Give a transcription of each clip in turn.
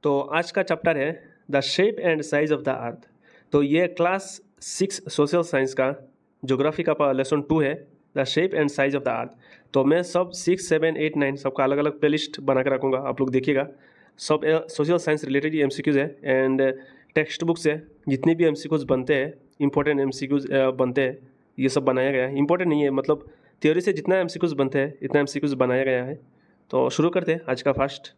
तो आज का चैप्टर है the shape and size of the अर्थ। तो ये क्लास 6 सोशल साइंस का ज्योग्राफी का लेसन 2 है, the shape and size of the अर्थ। तो मैं सब 6, 7, 8, 9 सबका अलग अलग प्लेलिस्ट बना के रखूँगा, आप लोग देखिएगा। सब सोशल साइंस रिलेटेड MCQs है एंड टेक्स्ट बुक्स है। जितने भी MCQs बनते हैं, इंपॉर्टेंट MCQs बनते हैं, ये सब बनाया गया है। इंपॉर्टेंट नहीं है, मतलब थ्योरी से जितना MCQs बनते हैं इतना MCQs बनाया गया है। तो शुरू करते हैं आज का first.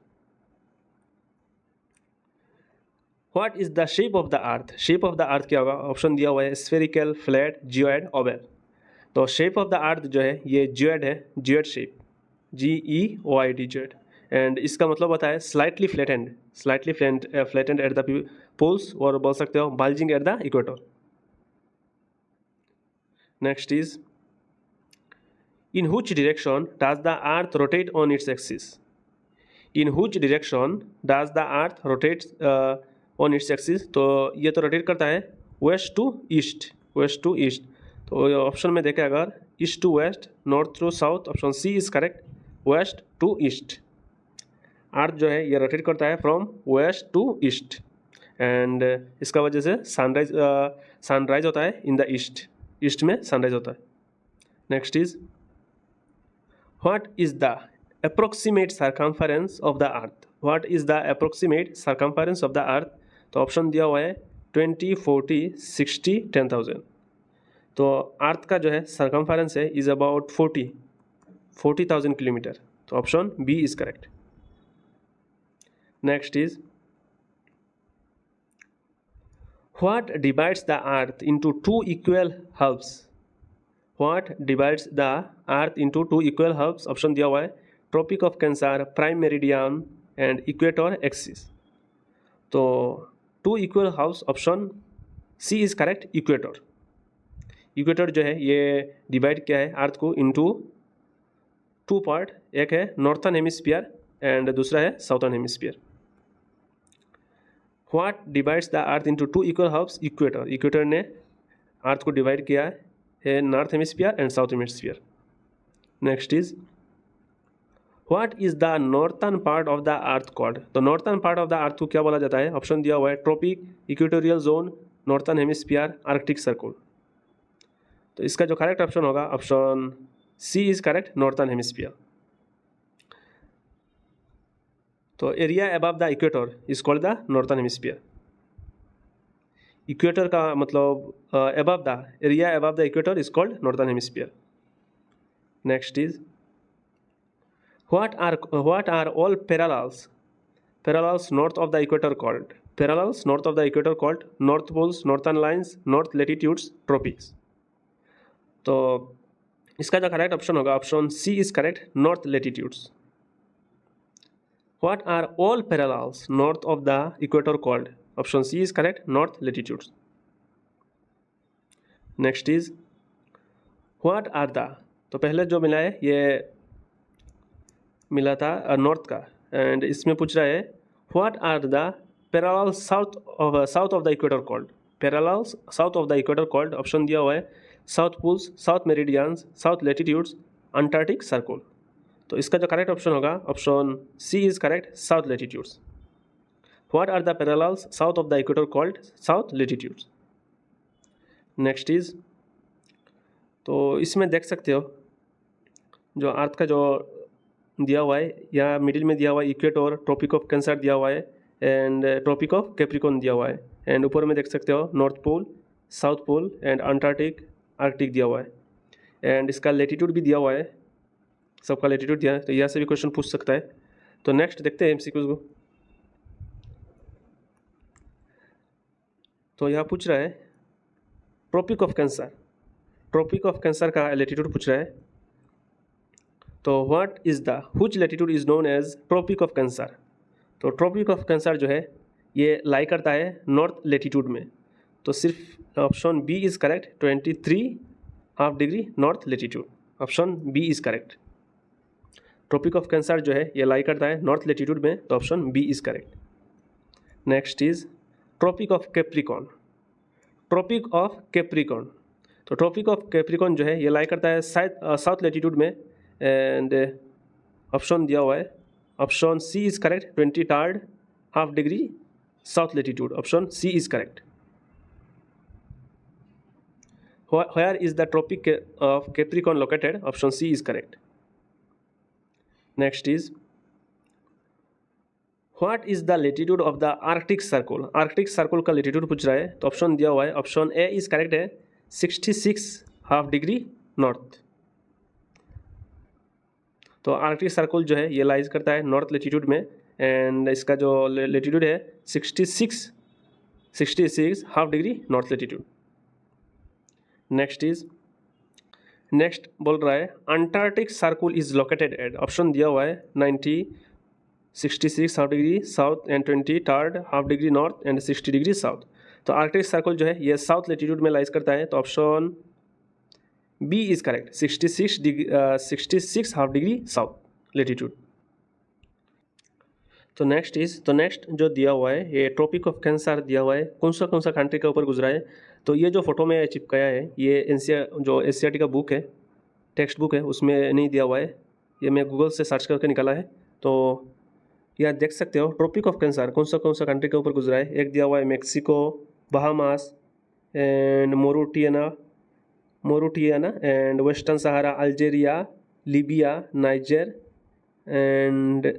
What is the shape of the earth? Shape of the earth क्या होगा? ऑप्शन दिया हुआ है स्फेरिकल, फ्लैट, जियोइड, ओवल। तो शेप ऑफ द अर्थ जो है ये जियोइड है, geoid shape, GEOID, geoid. And इसका मतलब होता है slightly flattened, slightly flattened at the poles, और बोल सकते हो bulging at the equator. Next is in which direction does the earth rotate on its axis? In which direction does the earth rotate on its axis? तो ये तो rotate करता है west to east, west to east. तो option में देखें अगर east to west, north to south, option C is correct, west to east. Earth जो है ये रोटेट करता है from west to east and इसका वजह से सनराइज होता है इन द ईस्ट, ईस्ट में सनराइज होता है। Next is what is the approximate circumference of the earth? What is the approximate circumference of the earth? तो ऑप्शन दिया हुआ है 20, 40, 60, 10,000। तो अर्थ का जो है सर्कमफेरेंस है इज अबाउट 40,000 किलोमीटर। तो option B is correct. Next is what divides the earth into two equal halves? What divides the earth into two equal halves? Option दिया हुआ है tropic of cancer, prime meridian and equator axis. तो two equal halves, option C is correct, equator. Equator जो है ये divide किया है अर्थ को इनटू टू पार्ट, एक है नॉर्थर्न हेमिस्फीयर एंड दूसरा है southern hemisphere. What divides the earth into two equal halves? Equator. Equator ने अर्थ को डिवाइड किया है north hemisphere and south hemisphere. Next is what is the northern part of the earth called? तो northern part of the earth को क्या बोला जाता है? ऑप्शन दिया हुआ है tropic, equatorial zone, northern hemisphere, arctic circle. तो इसका जो करेक्ट ऑप्शन होगा option C is correct, northern hemisphere. तो area above the equator is called the northern hemisphere. Equator का मतलब above the area above the equator is called northern hemisphere. Next is What are all parallels north of the equator called? Parallels north of the equator called north poles, northern lines, north latitudes, tropics. तो इसका जो correct option होगा option C is correct, north latitudes. What are all parallels north of the equator called? Option C is correct, north latitudes. Next is What are the, तो पहले जो मिला है ये मिला था नॉर्थ का, एंड इसमें पूछ रहा है what are the parallels south of the equator called? Parallels south of the equator called, option दिया हुआ है south poles, south meridians, south latitudes, Antarctic Circle. तो इसका जो करेक्ट ऑप्शन होगा option C is correct, south latitudes. What are the parallels south of the equator called? South latitudes. Next is, तो इसमें देख सकते हो जो अर्थ का जो दिया हुआ है, या मिडिल में दिया हुआ है इक्वेटर, ट्रॉपिक ऑफ कैंसर दिया हुआ है एंड ट्रॉपिक ऑफ कैप्रिकॉर्न दिया हुआ है, एंड ऊपर में देख सकते हो north pole, south pole and Antarctic, Arctic दिया हुआ है, एंड इसका लेटीट्यूड भी दिया हुआ है, सबका लेटीट्यूड दिया है। तो यहाँ से भी क्वेश्चन पूछ सकता है। तो नेक्स्ट देखते हैं MCQs को। तो यहाँ पूछ रहा है tropic of Cancer, Tropic of Cancer का लेटीट्यूड पूछ रहा है। तो what is the which latitude is known as Tropic of Cancer? तो ट्रॉपिक ऑफ कैंसर जो है ये लाई करता है नॉर्थ लेटीट्यूड में। तो सिर्फ option B is correct, 23.5 degree north latitude, option B is correct. Tropic of Cancer जो है ये लाई करता है नॉर्थ लेटीट्यूड में, तो option B is correct. Next is Tropic of Capricorn, tropic of Capricorn. तो ट्रॉपिक ऑफ कैप्रिकॉर्न जो है ये लाई करता है साउथ लेटीट्यूड में, एंड ऑप्शन दिया हुआ है option C is correct, 23rd half degree south latitude, option C is correct. Where is the Tropic of Capricorn located? Option C is correct. Next is, what is the latitude of the Arctic Circle? Arctic Circle का latitude पूछ रहा है, तो option दिया हुआ है, option A is correct है, 66 half degree north. तो आर्कटिक सर्कल जो है ये लाइज करता है नॉर्थ लेटीट्यूड में, एंड इसका जो लेटीट्यूड है 66 half degree north latitude. Next बोल रहा है Antarctic circle is located at, option दिया हुआ है 90, 66 half degree south and 20 third half degree north and 60 degree south. तो आर्कटिक सर्कल जो है ये साउथ लेटीट्यूड में लाइज करता है, तो option B is correct, 66 half degree south latitude. तो नेक्स्ट जो दिया हुआ है ये ट्रॉपिक ऑफ कैंसर दिया हुआ है, कौन सा कंट्री के ऊपर गुजरा है. तो ये जो फोटो में चिपकाया है ये एनसीईआरटी का बुक है, टेक्स्ट बुक है, उसमें नहीं दिया हुआ है, ये मैं गूगल से सर्च करके निकाला है. तो यह देख सकते हो ट्रॉपिक ऑफ कैंसर कौन सा कंट्री के ऊपर गुजरा है. एक दिया हुआ है Mexico, Bahamas and Mauritania and Western Sahara, Algeria, Libya, Niger and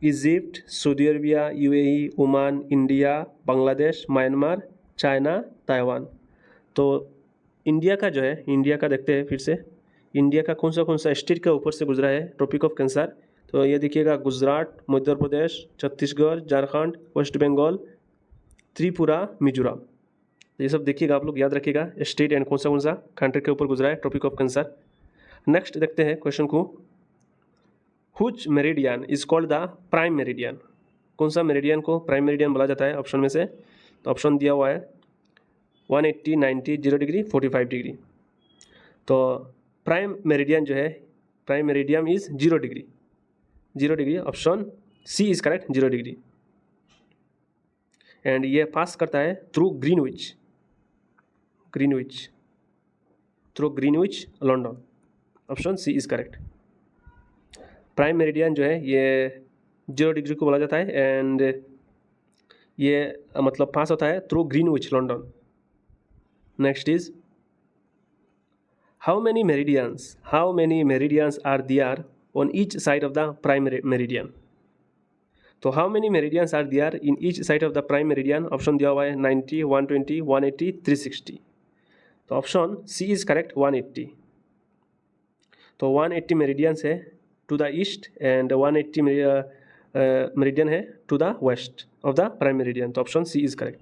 Egypt, Saudi Arabia, UAE, Oman, India, Bangladesh, Myanmar, China, Taiwan. तो इंडिया का जो है, इंडिया का देखते हैं फिर से, इंडिया का कौन सा स्टेट के ऊपर से गुजरा है ट्रॉपिक ऑफ कैंसर. तो ये देखिएगा गुजरात, मध्य प्रदेश, छत्तीसगढ़, झारखंड, वेस्ट बंगाल, त्रिपुरा, मिजोरम. ये सब देखिएगा, आप लोग याद रखिएगा स्टेट एंड कौन सा कंट्री के ऊपर गुजरा है ट्रॉपिक ऑफ कैंसर. नेक्स्ट देखते हैं क्वेश्चन को, which meridian is called the prime meridian, कौन सा मेरिडियन को प्राइम मेरिडियन बोला जाता है ऑप्शन में से. तो ऑप्शन दिया हुआ है 180, 90, 0 डिग्री, 45 डिग्री. तो प्राइम मेरिडियन जो है, prime meridian is 0 degree, option C is correct, 0 degree. And ये पास करता है through Greenwich London, option C is correct. Prime meridian जो है ये 0 डिग्री को बोला जाता है, एंड ये मतलब पास होता है through Greenwich London. Next is, how many meridians are there on each side of the prime meridian. तो how many meridians are there in each side of the prime meridian, option दिया हुआ है 90, 120, 180, 360. तो option C is correct, 180. तो 180 meridians है to the east and 180 meridian है to the west of the prime meridian. तो option C is correct.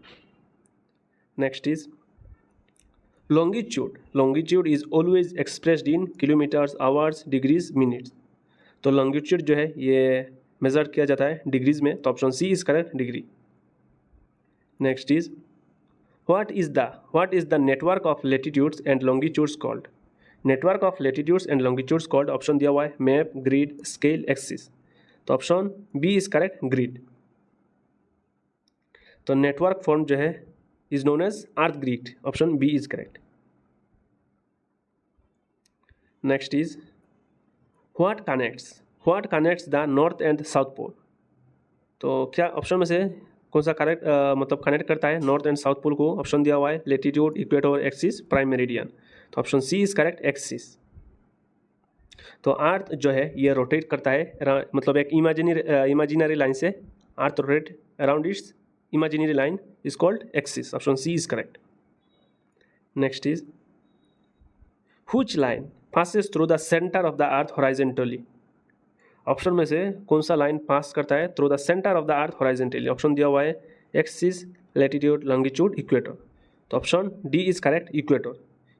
Next is, longitude is always expressed in kilometres, hours, degrees, minutes. तो longitude जो है ये major किया जाता है डिग्रीज में, तो option C is correct, degree. Next is, what is the network of latitudes and longitudes called. Network of latitudes and longitudes called, option दिया हुआ है मैप, ग्रिड, स्केल, एक्सिस. तो option B is correct, grid. तो network form जो है is known as earth grid, option B is correct. Next is, what connects the north and south pole. तो क्या option में से कौन सा करेक्ट मतलब कनेक्ट करता है नॉर्थ एंड साउथ पोल को. ऑप्शन दिया हुआ है latitude, equator, axis, prime meridian. तो option C is correct, axis. तो अर्थ जो है ये रोटेट करता है, मतलब एक इमेजिनरी लाइन से earth rotate around its imaginary line is called axis. Option C is correct. Next is, which line passes through the center of the earth horizontally. Option में से कौन सा लाइन पास करता है through the centre of the earth horizontally. Option दिया हुआ है axis, latitude, longitude, equator. तो option D is correct,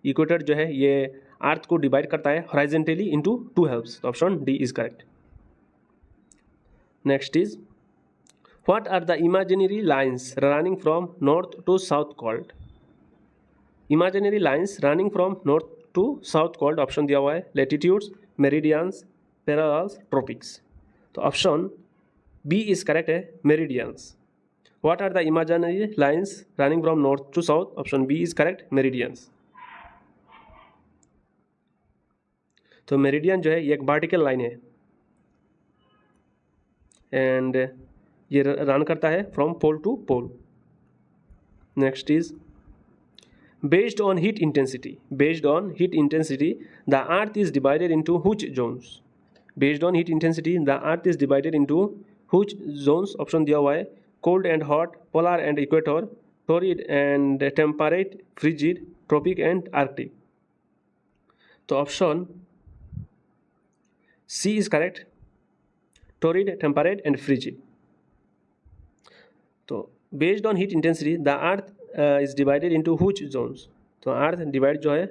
equator जो है ये अर्थ को डिवाइड करता है हॉरिजॉन्टली इनटू 2 हाफ्स. तो option D is correct. Next is, what are the imaginary lines running from north to south called. Imaginary lines running from north to south called, option दिया हुआ है latitudes, meridians, parallels, tropics. तो option B is correct है, meridians. what are the imaginary lines running from north to south, option B is correct, meridians. तो meridian जो है ये एक वर्टिकल लाइन है, एंड ये रन करता है from pole to pole. Next is based on heat intensity the earth is divided into which zones? Based on heat intensity the earth is divided into which zones? Option दिया हुआ है cold and hot, polar and equator, torrid and temperate, frigid, tropic and arctic। तो option C is correct, torrid, temperate and frigid। तो based on heat intensity the earth is divided into which zones? तो earth divide जो है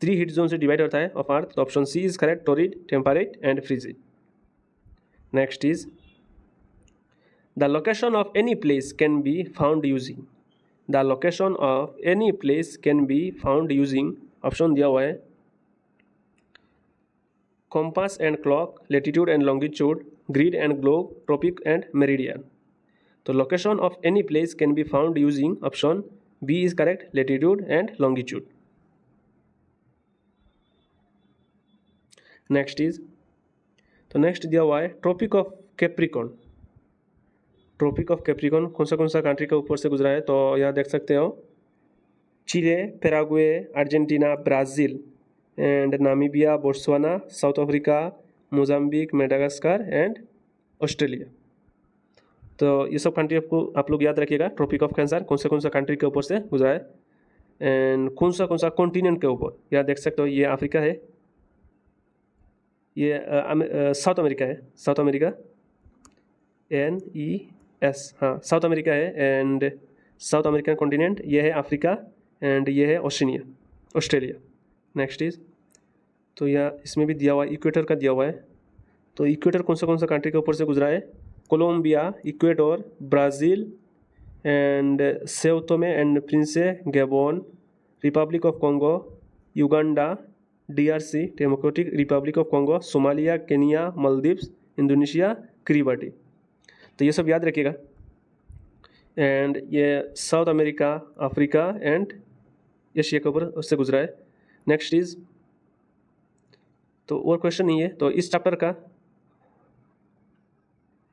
3 heat zone से divide होता है of earth. तो option C is correct, torrid, temperate and frigid. Next is the location of any place can be found using. The location of any place can be found using, option दिया हुआ है compass and clock, latitude and longitude, grid and globe, tropic and meridian. तो location of any place can be found using, option B is correct, latitude and longitude. Next is तो next दिया हुआ है tropic of Capricorn. Tropic of Capricorn कौन सा country के ऊपर से गुजरा है? तो यहाँ देख सकते हो Chile, Paraguay, Argentina, Brazil and Namibia, Botswana, South Africa, Mozambique, Madagascar and Australia. तो ये सब कंट्री आपको आप लोग याद रखिएगा। ट्रॉपिक ऑफ कैंसर कौन सा कंट्री के ऊपर से गुजरा है एंड कौन सा कॉन्टिनेंट के ऊपर। यहाँ देख सकते हो ये अफ्रीका है, ये साउथ अमेरिका है, साउथ अमेरिका NES, हाँ साउथ अमेरिका है एंड साउथ अमेरिकन कॉन्टिनेंट ये है अफ्रीका एंड ये है ओशिनिया, ऑस्ट्रेलिया। नेक्स्ट इज तो यह इसमें भी दिया हुआ है इक्वेटर का दिया हुआ है। तो इक्वेटर कौन सा कंट्री के ऊपर से गुजरा है? Colombia, Ecuador, Brazil and Sao Tome and Principe, Gabon, Republic of Congo, Uganda, DRC, Democratic Republic of Congo, Somalia, Kenya, Maldives, Indonesia, Kiribati. तो ये सब याद रखिएगा। एंड ये South America, Africa and Asia के ऊपर उससे गुजरा है। नेक्स्ट इज तो और क्वेश्चन नहीं है, तो इस चैप्टर का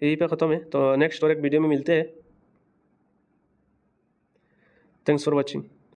यही पे ख़त्म है। तो नेक्स्ट और एक वीडियो में मिलते हैं। Thanks for watching.